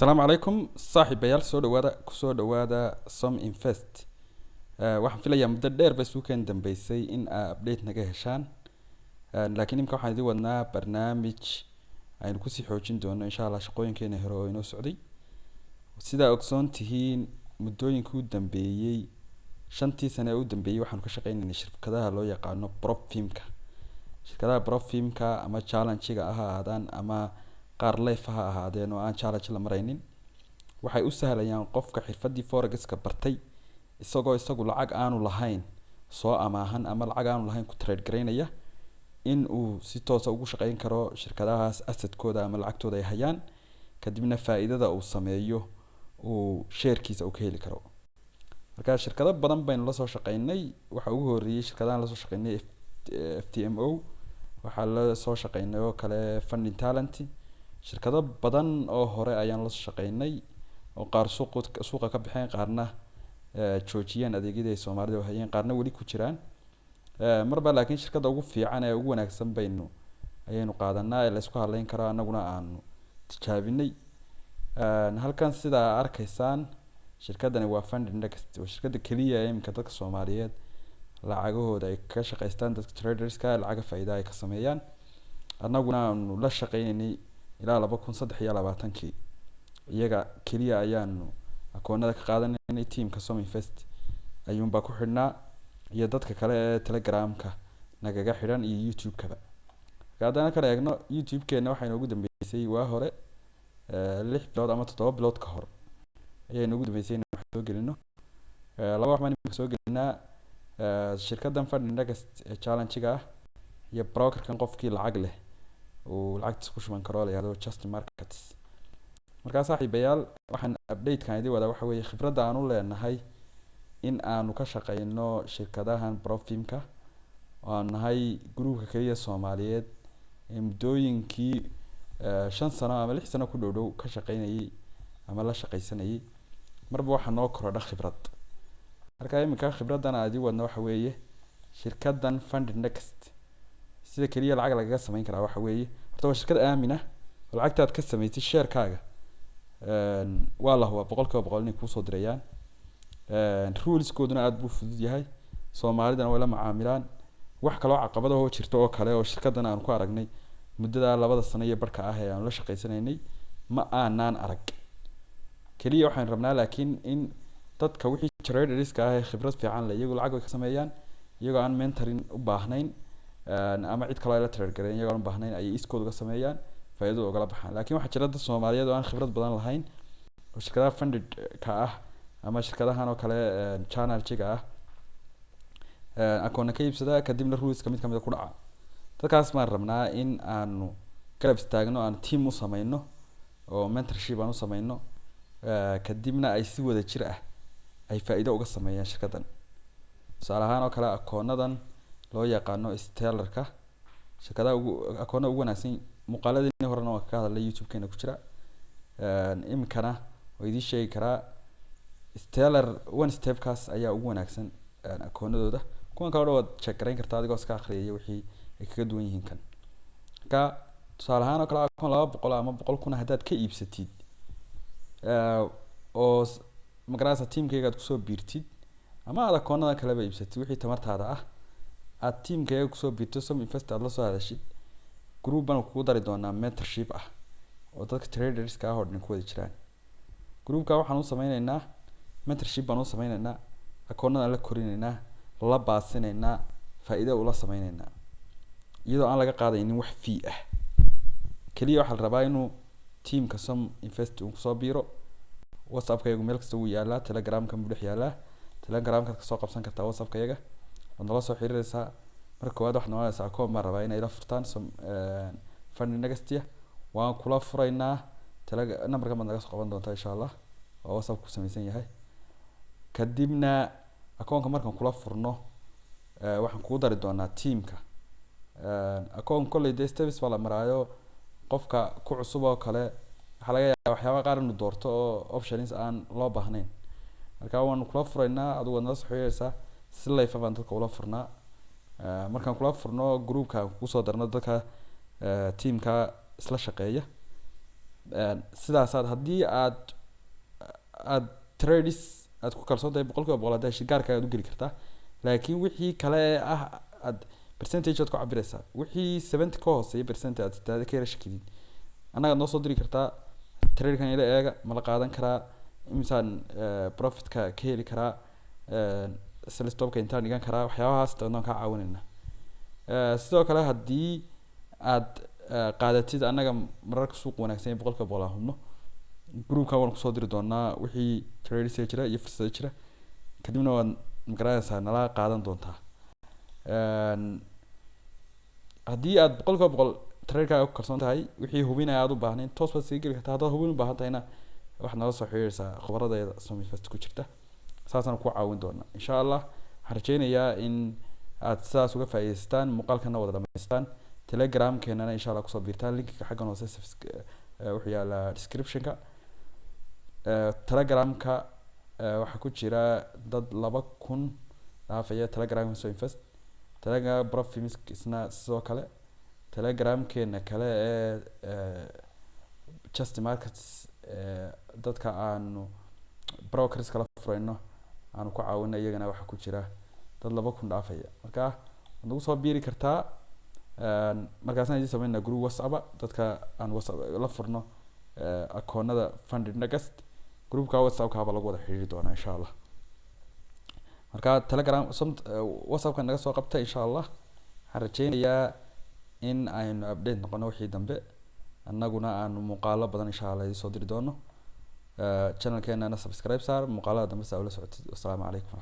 السلام عليكم صاحبيال soo dhawaada Som Invest. Waxaan filayaa muddo dheer bay suuqeen dambeysay in update naga heshaan. Laakiin imka waxaan idin wadnaa barnaamij aynu ku sii xoojin doono insha Allah shaqooyinkeena hore oo inoo socday. Sida ogsoon tihiin muddooyinkii u dambeeyay 5 sano ee u dambeeyay waxaan ka shaqeynaynay shirkadaha loo yaqaano Propfimka. Shirkadaha Propfimka ama challenge-ga ahaadaan ama qaar leef ha ahaadeen oo aan challenge la maraynin waxay u sahlayaan qofka xirfadii forex-ka bartay isagu lacag aanu lahayn soo amaahan ama lacag aanu lahayn ku trade gareynaya in uu si toos ah ugu shaqeyn karo shirkadahaas asset-kooda ama lacagtooda ay hayaan kadibna faa'iidada uu sameeyo uu share-kiisa u ka heli karo. Marka shirkado badan baynu la soo shaqeynay waxa ugu horeeyay shirkadahan la soo shaqeynay FTMO waxa la soo shaqeynay oo kale Funding Talent shirkado badan oo hore ayaan la shaqeynay oo qaar suuqa ka bixeen qaarna joojiyeen adeegyada Soomaalida oo hayeen qaarna wali ku jiraan marba laakiin shirkada ugu fiican ee ugu wanaagsan ayaynu qaadanaa la isku haleyn karo anaguna aanu tijaabinay halkan sida arkaysaan shirkadani waa Funding Next oo shirkada kaliya ee imka dadka Soomaaliyeed lacagahooda ay ka shaqeystaan dadka traders-ka lacag faa'iido ay ka sameeyaan anaguna aanu la shaqeynay ilaa 2023 iyaga kaliya ayaanu akoonada ka qaadanay teamka Som Invest ayuun ba ku xidhnaa iyo dadka kale ee Telegram-ka nagaga xidhan iyo YouTube-kaba gaadana kale eegno YouTube-keena waxa inoogu dambeysay waa hore 6 bilood ama 7 bilood ka hor ayay inoogu dambeysay in wax soo gelino laba wax baan soo gelinaa shirkadan Funding Next ee challenge-ga iyo broker-kan qofkii lacag leh oo lacagta ku shuban karo la yiraahdo Just Markets marka saaxiibayaal waxaan update-kan idin wada waxa weeye khibradda aan u leenahay in aanu ka shaqeyno shirkadahan Propfimka oo aan nahay groupka kaliya Soomaaliyeed ee muddooyinkii 5 sano ama 6 sano ku dhow ka shaqeynayay ama la shaqeysanayay marba waxa noo kordha khibrad marka imika khibraddan aan idin wadno waxa weeye shirkadan Funding Next sida kaliya lacag laga sameyn karaa waxa weeye horta waa shirkad aamin ah oo lacagtaad ka sameysay share-kaaga waa la hubo 100% inay ku soo dirayaan rules-kooduna aad buu fudud yahay Soomaalidana way la macaamilaan wax kale oo caqabado oo jirto oo kale oo shirkadan aan ku aragnay muddada 2 sano iyo barka ah ee aan la shaqeysanaynay ma aanan arag kaliya waxaan rabnaa laakiin in dadka wixii traders-ka ah ee khibrad fiican leh iyagu lacag way ka sameeyaan iyagoo aan mentoring u baahnayn ama cid kale la trade gareyn iyaga aan baahnayn ay iskooda ka sameeyaan faa'iido uga baxaan laakiin waxa jira dad Soomaaliyeed oo aan khibrad badan lahayn oo shirkadaha funded ka ah ama shirkadahan oo kale channel-jiga ah akoon ka iibsada kadibna rules ka mid ku dhaca dadkaas ma rabnaa in aanu garab istaagno aan team u sameeyno oo mentorship aan u sameeyno kadibna ay si wada jir ah ay faa'iido uga sameeyaan shirkadan salahaan oo kale akoonadan loo yaqaano Stellar-ka shirkadaha akoonada ugu wanaagsan muuqaaladii horena waa ka hadlay YouTube-keena ku jira imkana oo idin sheegi karaa Stellar one step-kaas ayaa ugu wanaagsan akoonadooda kuwan kale oo check gareyn kartaa adigoo iska akhriyay wixii ay kaga duwan yihiin kan ka tusaalahaan oo kale akoon 200 ama 100 hadaad ka iibsatid oo magarasa teamkayga aad ku soo biirtid ama aad akoonada kale ba iibsatid wixii tamartaada ah aad teamkayga ku soo biirto Som Invest aad la soo hadashid group baan ku dari doonaa mentorship ah oo dadka traders-ka ah oo dhan ku wada jiraan groupka waxaan u sameynaynaa mentorship baan u sameynaynaa akoonada la korinaynaa la baasinaynaa faa'iido u la sameynaynaa iyadoo aan laga qaadaynin wax fee ah kaliya waxa la rabaa inuu teamka Som Invest uu soo biiro WhatsApp-kaygu meel kasta uu yaalaa Telegram-ka mudux yaalaa Telegram-ka ka soo qabsan kartaa WhatsApp-kayga oo nala soo xiriiraysaa marka koowaad wax noocaysa akoon ma rabaa inay la furtaan Funding Next waan kula furaynaa number-ka ma naga soo qaban doontaa insha Allah oo WhatsApp ku samaysan yahay kadibna akoonka markaan kula furno waxaan ku dari doonaa teamka akoon kulay steps wala maraayo qofka ku cusub oo kale waxa laga yaabaa waxyaabo qaar inuu doorto oo options aan loo baahnayn marka waan kula furaynaa adigu nala soo xiriiraysaa si live ah dadka kula furnaa markaan kula furno groupka ku soo darno dadka teamka isla shaqeeya sidaasaad haddii aad trades aad ku kalsoon tahay boqolkiiba boqol hadda heshid gaarka aad u geli kartaa, laakiin wixii kale ee ah aad percentage aad ku cabiraysaa, wixii 70 ka hooseeya percent aad isdaada ka yara shakidid annaga noo soo diri kartaa. tradekan ila eega ma la qaadan karaa, imisaan profitka ka heli karaa, sell stopka intaan dhigan karaa, waxyaabahaas doonaan kaa caawinayna. sidoo kale haddii aad qaadatid annaga mararka suuq wanaagsan ee boqolkiiba boqol aan hubno, groupka waan kusoo diri doonaa wixii trades jira iyo fursado jira, kadibna waad magaranaysaa nala qaadan doontaa. haddii aad boqolkiiba boqol tradekaaga ku kalsoon tahay, wixii hubinaya aad u baahnayn toos baad sii geli kartaa. haddaad hubin u baahan tahayna waxaad nala soo xiriiraysaa khubaradeeda Sominvest ku jirta, saasaan ku caawin doonaa insha allah. waxaan rajeynayaa in aad sidaas uga faa'iidaystaan, muuqaalkana wada dhamaystaan. telegramkeenana insha allah kusoo biirtaan, linkiga xaggan hoose wuxuu yaalaa descriptionka. telegramka waxaa ku jira dad 2,000 dhaafaya telegramka Sominvest. telegram profimisk isna sidoo kale. telegramkeena kale ee just markets dadka aanu brokers kala furayno aanu ku caawino, iyagana waxaa ku jira dad 2,000 dhaafaya. marka waad nagu soo biiri kartaa, markaasna idin sameynaa group WhatsApp dadka aan WhatsApp la furno akoonada funded nagast groupka WhatsApp-ka baa lagu wada xiriiri doonaa insha allah. marka telegram WhatsApp-ka naga soo qabta insha allah. waxaan rajeynayaa in aynu update noqono wixii dambe, annaguna aanu muuqaalo badan insha allah idin soo diri doono. channelkeena subscribe saar, muuqaalada dambe saa ula socotid. Wassalaamu calaykum.